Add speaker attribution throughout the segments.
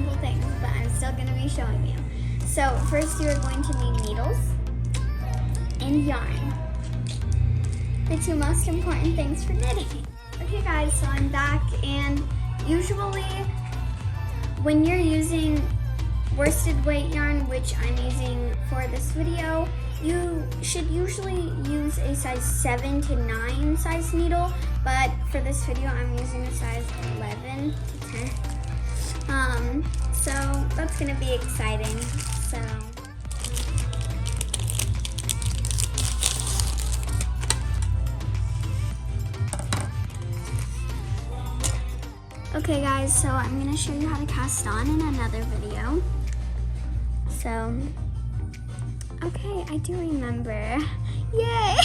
Speaker 1: simple things, but I'm still gonna be showing you. So first you are going to need needles and yarn. The two most important things for knitting. Okay guys, so I'm back, and usually when you're using worsted weight yarn, which I'm using for this video, you should usually use a size 7 to 9 size needle, but for this video I'm using a size 11 to 10. So that's gonna be exciting. So okay guys, so I'm gonna show you how to cast on in another video. So, okay, I do remember. Yay!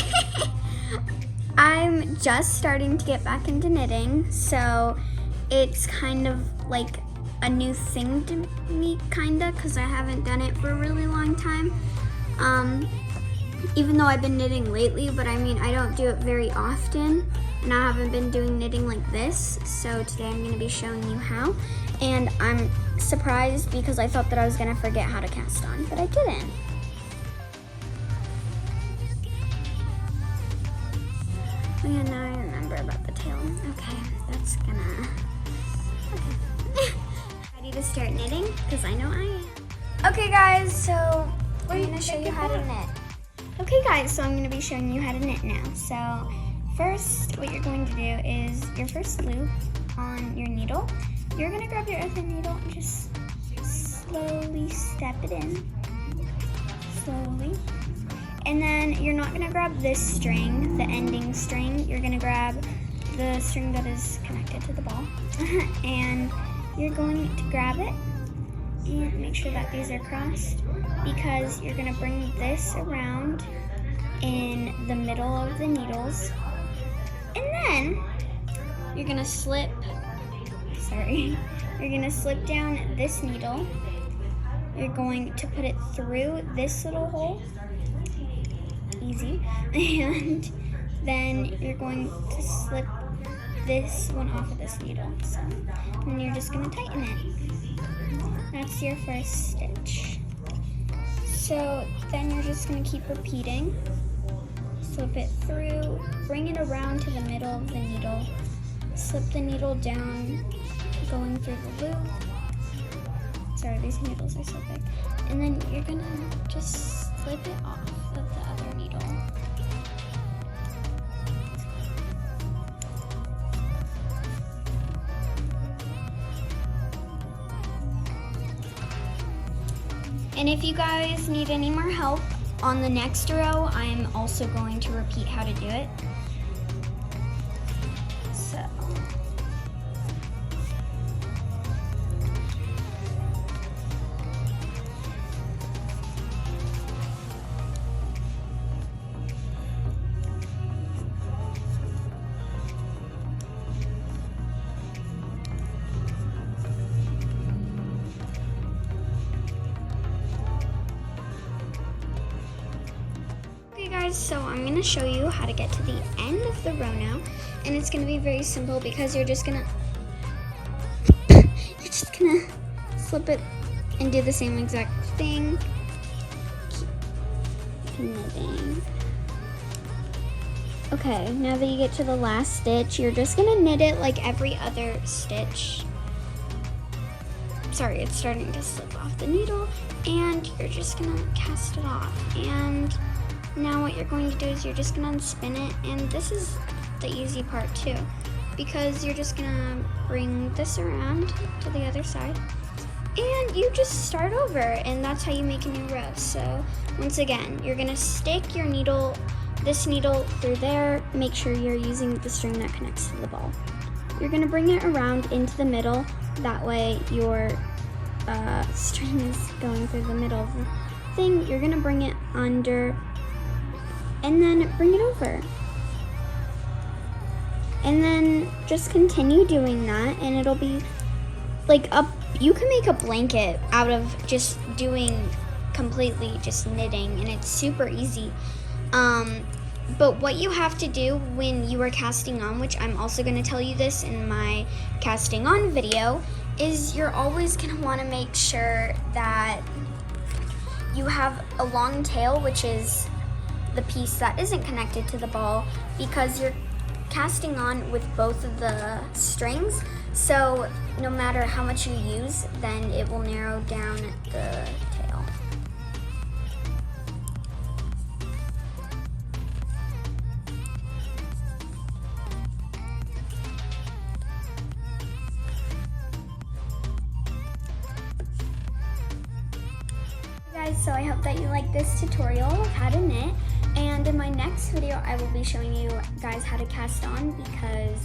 Speaker 1: I'm just starting to get back into knitting, so it's kind of like a new thing to me, kinda, because I haven't done it for a really long time. Even though I've been knitting lately, but I mean, I don't do it very often. And I haven't been doing knitting like this, so today I'm going to be showing you how. And I'm surprised because I thought that I was going to forget how to cast on, but I didn't. Oh yeah, now I remember about the tail. Okay, that's gonna... Okay. Ready to start knitting? Because I know I am. Okay guys, so I'm going to show you how to knit. Okay guys, so I'm going to be showing you how to knit now. So first, what you're going to do is your first loop on your needle. You're gonna grab your other needle and just slowly step it in, slowly. And then you're not gonna grab this string, the ending string. You're gonna grab the string that is connected to the ball. And you're going to grab it and make sure that these are crossed, because you're gonna bring this around in the middle of the needles. And then you're gonna slip down this needle. You're going to put it through this little hole, easy, and then you're going to slip this one off of this needle. So, and you're just gonna tighten it. That's your first stitch. So then you're just gonna keep repeating. Slip it through, bring it around to the middle of the needle, slip the needle down, going through the loop. Sorry, these needles are so big. And then you're gonna just slip it off of the other needle. And if you guys need any more help, on the next row, I'm also going to repeat how to do it. So, so I'm going to show you how to get to the end of the row now, and it's going to be very simple because you're just going to slip it and do the same exact thing. Keep knitting. Okay, now that you get to the last stitch, you're just going to knit it like every other stitch. Sorry, it's starting to slip off the needle, and you're just going to cast it off. And now what you're going to do is you're just going to unspin it, and this is the easy part too, because you're just going to bring this around to the other side, and you just start over, and that's how you make a new row. So once again, you're going to stick your needle, this needle through there, make sure you're using the string that connects to the ball. You're going to bring it around into the middle, that way your string is going through the middle of the thing. You're going to bring it under, and then bring it over. And then just continue doing that, and it'll be like you can make a blanket out of just doing completely just knitting, and it's super easy. But what you have to do when you are casting on, which I'm also going to tell you this in my casting on video, is you're always gonna wanna make sure that you have a long tail, which is the piece that isn't connected to the ball, because you're casting on with both of the strings. So no matter how much you use, then it will narrow down the tail. Guys, so I hope that you like this tutorial of how to knit, and in my next video I will be showing you guys how to cast on, because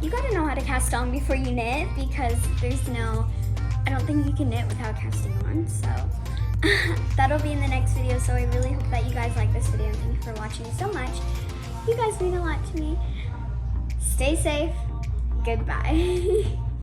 Speaker 1: you gotta know how to cast on before you knit, because I don't think you can knit without casting on. So that'll be in the next video. So I really hope that you guys like this video, and thank you for watching so much. You guys mean a lot to me. Stay safe. Goodbye.